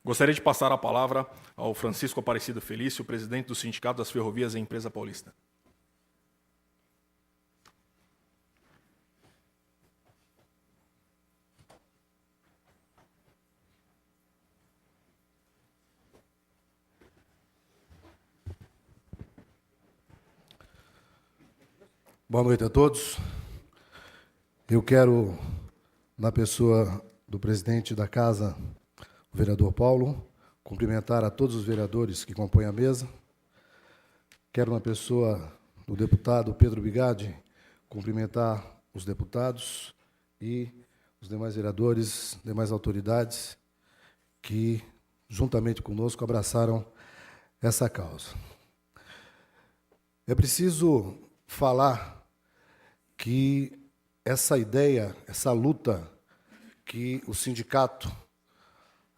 Gostaria de passar a palavra ao Francisco Aparecido Felício, presidente do Sindicato das Ferrovias e Empresa Paulista. Boa noite a todos. Eu quero, na pessoa do presidente da Casa, o vereador Paulo, cumprimentar a todos os vereadores que compõem a mesa. Quero, na pessoa do deputado Pedro Bigatti, cumprimentar os deputados e os demais vereadores, demais autoridades que, juntamente conosco, abraçaram essa causa. É preciso falar que essa ideia, essa luta que o sindicato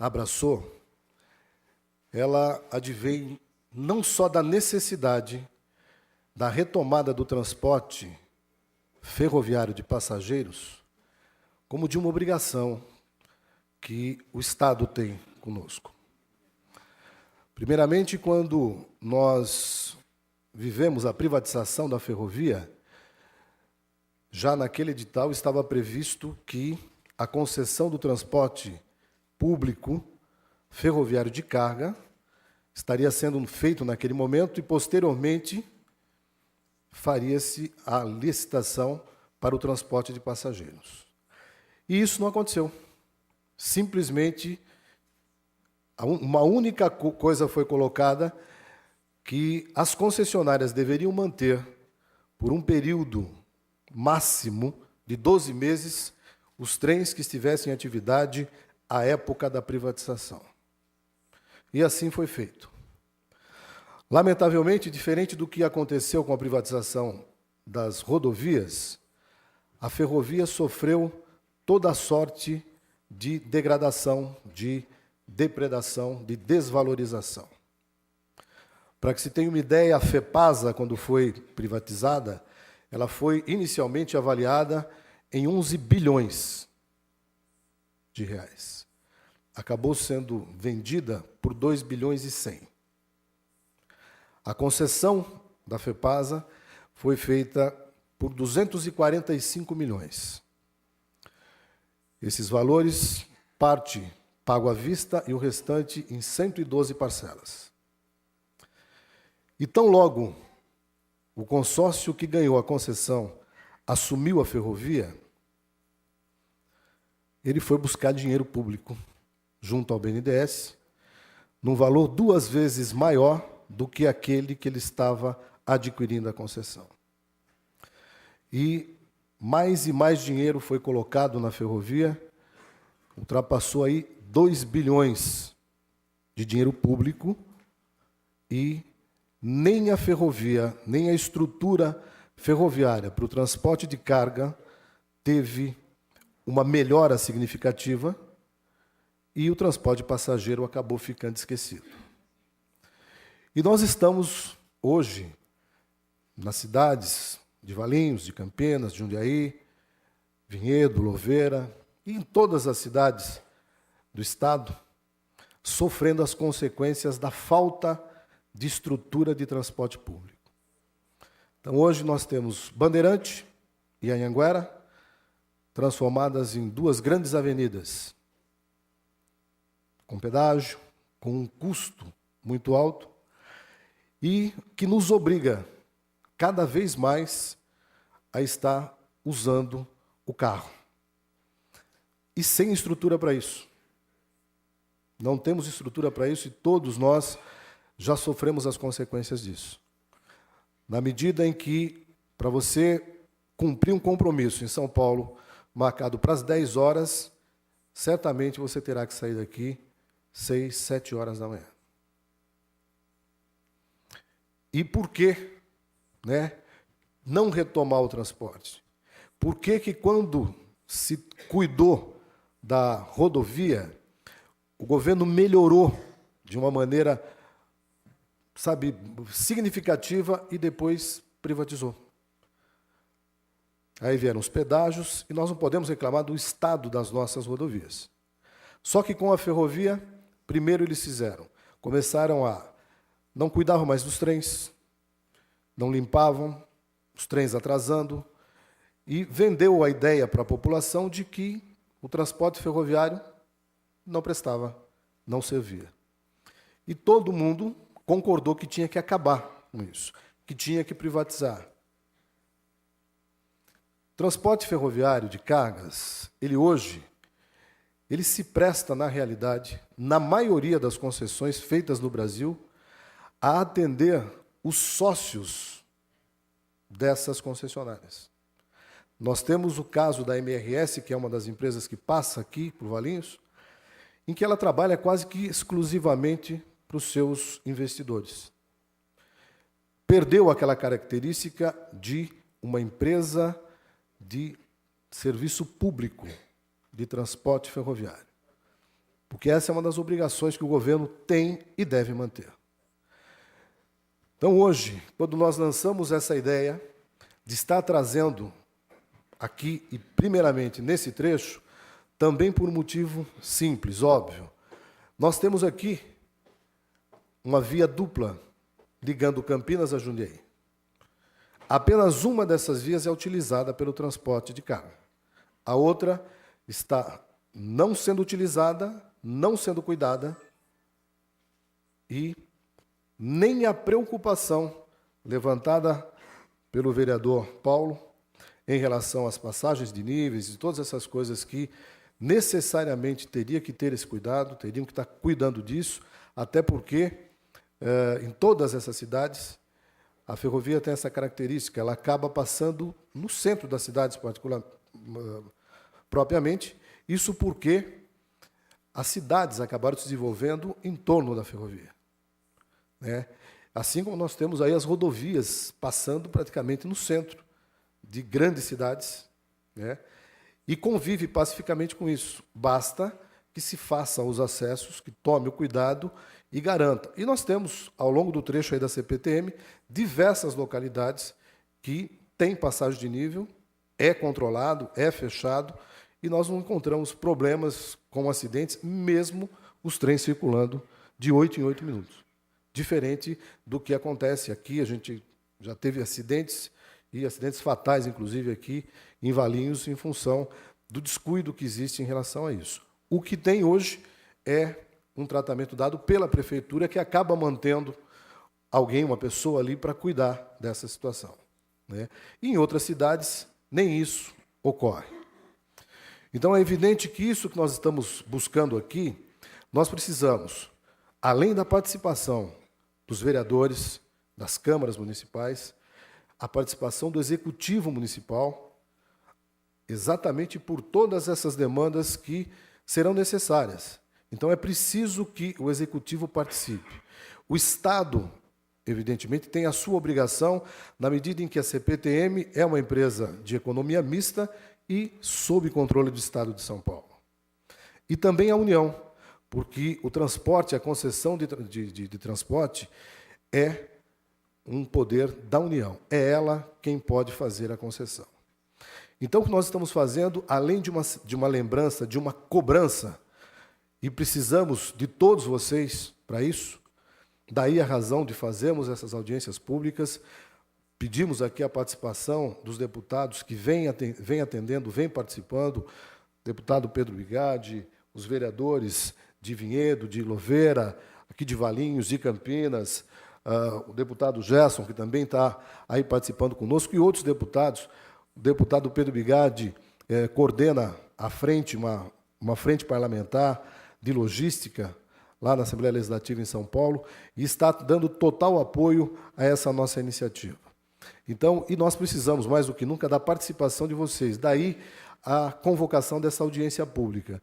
abraçou, ela advém não só da necessidade da retomada do transporte ferroviário de passageiros, como de uma obrigação que o Estado tem conosco. Primeiramente, quando nós vivemos a privatização da ferrovia, já naquele edital estava previsto que a concessão do transporte público ferroviário de carga estaria sendo feito naquele momento e, posteriormente, faria-se a licitação para o transporte de passageiros. E isso não aconteceu. Simplesmente, uma única coisa foi colocada, que as concessionárias deveriam manter, por um período máximo de 12 meses, os trens que estivessem em atividade à época da privatização. E assim foi feito. Lamentavelmente, diferente do que aconteceu com a privatização das rodovias, a ferrovia sofreu toda a sorte de degradação, de depredação, de desvalorização. Para que se tenha uma ideia, a FEPASA, quando foi privatizada, ela foi inicialmente avaliada em 11 bilhões de reais. Acabou sendo vendida por 2 bilhões e 100. A concessão da FEPASA foi feita por 245 milhões. Esses valores, parte pago à vista e o restante em 112 parcelas. E tão logo o consórcio que ganhou a concessão assumiu a ferrovia, ele foi buscar dinheiro público junto ao BNDES, num valor 2 vezes maior do que aquele que ele estava adquirindo a concessão. E mais dinheiro foi colocado na ferrovia, ultrapassou aí 2 bilhões de dinheiro público, e nem a ferrovia, nem a estrutura ferroviária para o transporte de carga teve uma melhora significativa, e o transporte passageiro acabou ficando esquecido. E nós estamos hoje nas cidades de Valinhos, de Campinas, de Jundiaí, Vinhedo, Louveira, e em todas as cidades do Estado, sofrendo as consequências da falta de estrutura de transporte público. Então, hoje nós temos Bandeirante e Anhanguera, transformadas em 2 grandes avenidas, com pedágio, com um custo muito alto, e que nos obriga, cada vez mais, a estar usando o carro. E sem estrutura para isso. Não temos estrutura para isso, e todos nós já sofremos as consequências disso. Na medida em que, para você cumprir um compromisso em São Paulo, marcado para as 10 horas, certamente você terá que sair daqui 6, 7 horas da manhã. E por que, não retomar o transporte? Por que quando se cuidou da rodovia, o governo melhorou de uma maneira, significativa, e depois privatizou? Aí vieram os pedágios, e nós não podemos reclamar do estado das nossas rodovias. Só que com a ferrovia, Primeiro eles começaram a não cuidavam mais dos trens, não limpavam, os trens atrasando, e vendeu a ideia para a população de que o transporte ferroviário não prestava, não servia. E todo mundo concordou que tinha que acabar com isso, que tinha que privatizar. O transporte ferroviário de cargas, ele se presta, na realidade, na maioria das concessões feitas no Brasil, a atender os sócios dessas concessionárias. Nós temos o caso da MRS, que é uma das empresas que passa aqui por Valinhos, em que ela trabalha quase que exclusivamente para os seus investidores. Perdeu aquela característica de uma empresa de serviço público de transporte ferroviário, porque essa é uma das obrigações que o governo tem e deve manter. Então, hoje, quando nós lançamos essa ideia de estar trazendo aqui, e primeiramente nesse trecho, também por um motivo simples, óbvio, nós temos aqui uma via dupla ligando Campinas a Jundiaí. Apenas uma dessas vias é utilizada pelo transporte de carga. A outra está não sendo utilizada, não sendo cuidada, e nem a preocupação levantada pelo vereador Paulo em relação às passagens de níveis e todas essas coisas que necessariamente teria que ter esse cuidado, teriam que estar cuidando disso, até porque em todas essas cidades a ferrovia tem essa característica, ela acaba passando no centro das cidades propriamente, isso porque as cidades acabaram se desenvolvendo em torno da ferrovia. Né? Assim como nós temos aí as rodovias passando praticamente no centro de grandes cidades, né? E convive pacificamente com isso. Basta que se façam os acessos, que tome o cuidado e garanta. E nós temos, ao longo do trecho aí da CPTM, diversas localidades que têm passagem de nível, é controlado, é fechado, e nós não encontramos problemas com acidentes, mesmo os trens circulando de 8 em 8 minutos. Diferente do que acontece aqui, a gente já teve acidentes, e acidentes fatais, inclusive, aqui em Valinhos, em função do descuido que existe em relação a isso. O que tem hoje é um tratamento dado pela prefeitura, que acaba mantendo alguém, uma pessoa ali, para cuidar dessa situação. Né? E em outras cidades, nem isso ocorre. Então, é evidente que isso que nós estamos buscando aqui, nós precisamos, além da participação dos vereadores, das câmaras municipais, a participação do Executivo Municipal, exatamente por todas essas demandas que serão necessárias. Então, é preciso que o Executivo participe. O Estado, evidentemente, tem a sua obrigação, na medida em que a CPTM é uma empresa de economia mista e sob controle do Estado de São Paulo. E também a União, porque o transporte, a concessão de transporte, é um poder da União. É ela quem pode fazer a concessão. Então, o que nós estamos fazendo, além de uma lembrança, de uma cobrança, e precisamos de todos vocês para isso, daí a razão de fazermos essas audiências públicas, pedimos aqui a participação dos deputados que vêm atendendo, vêm participando, o deputado Pedro Bigatti, os vereadores de Vinhedo, de Louveira, aqui de Valinhos, de Campinas, o deputado Gerson, que também está aí participando conosco, e outros deputados. O deputado Pedro Bigatti coordena à frente, uma frente parlamentar de logística, lá na Assembleia Legislativa em São Paulo, e está dando total apoio a essa nossa iniciativa. Então, e nós precisamos, mais do que nunca, da participação de vocês. Daí a convocação dessa audiência pública,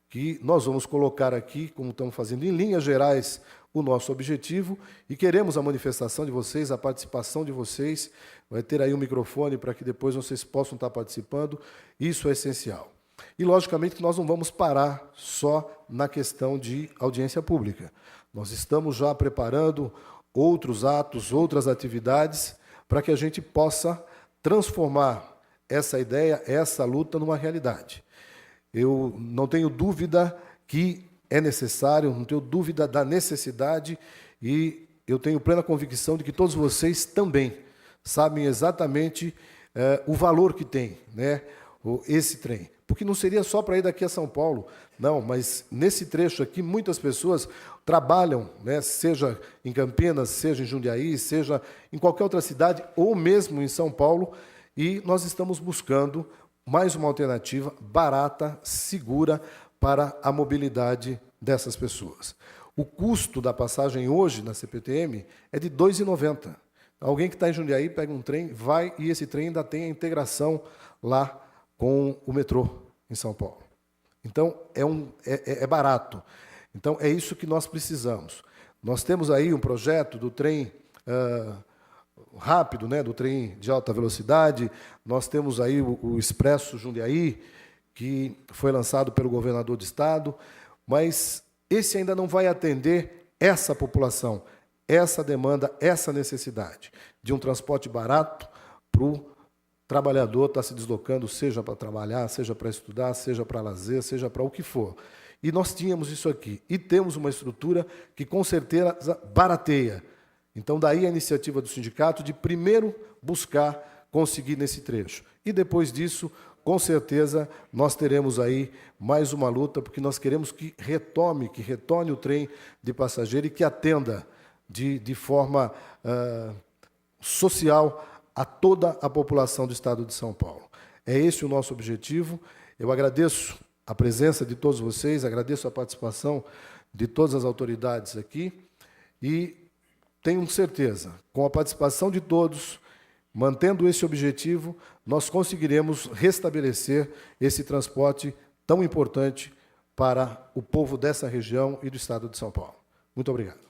que nós vamos colocar aqui, como estamos fazendo em linhas gerais, o nosso objetivo, e queremos a manifestação de vocês, a participação de vocês. Vai ter aí um microfone para que depois vocês possam estar participando. Isso é essencial. E, logicamente, que nós não vamos parar só na questão de audiência pública. Nós estamos já preparando outros atos, outras atividades, para que a gente possa transformar essa ideia, essa luta, numa realidade. Eu não tenho dúvida que é necessário, não tenho dúvida da necessidade, e eu tenho plena convicção de que todos vocês também sabem exatamente o valor que tem, né, esse trem. Porque não seria só para ir daqui a São Paulo, não, mas nesse trecho aqui muitas pessoas trabalham, né, seja em Campinas, seja em Jundiaí, seja em qualquer outra cidade, ou mesmo em São Paulo, e nós estamos buscando mais uma alternativa barata, segura, para a mobilidade dessas pessoas. O custo da passagem hoje na CPTM é de R$ 2,90. Alguém que está em Jundiaí pega um trem, vai, e esse trem ainda tem a integração lá com o metrô em São Paulo. Então, é barato. Então, é isso que nós precisamos. Nós temos aí um projeto do trem rápido, né, do trem de alta velocidade, nós temos aí o Expresso Jundiaí, que foi lançado pelo governador do estado, mas esse ainda não vai atender essa população, essa demanda, essa necessidade de um transporte barato para o trabalhador estar se deslocando, seja para trabalhar, seja para estudar, seja para lazer, seja para o que for. E nós tínhamos isso aqui. E temos uma estrutura que, com certeza, barateia. Então, daí a iniciativa do sindicato de primeiro buscar conseguir nesse trecho. E depois disso, com certeza, nós teremos aí mais uma luta, porque nós queremos que retorne o trem de passageiro e que atenda de forma social a toda a população do estado de São Paulo. É esse o nosso objetivo. Eu agradeço a presença de todos vocês, agradeço a participação de todas as autoridades aqui e tenho certeza, com a participação de todos, mantendo esse objetivo, nós conseguiremos restabelecer esse transporte tão importante para o povo dessa região e do estado de São Paulo. Muito obrigado.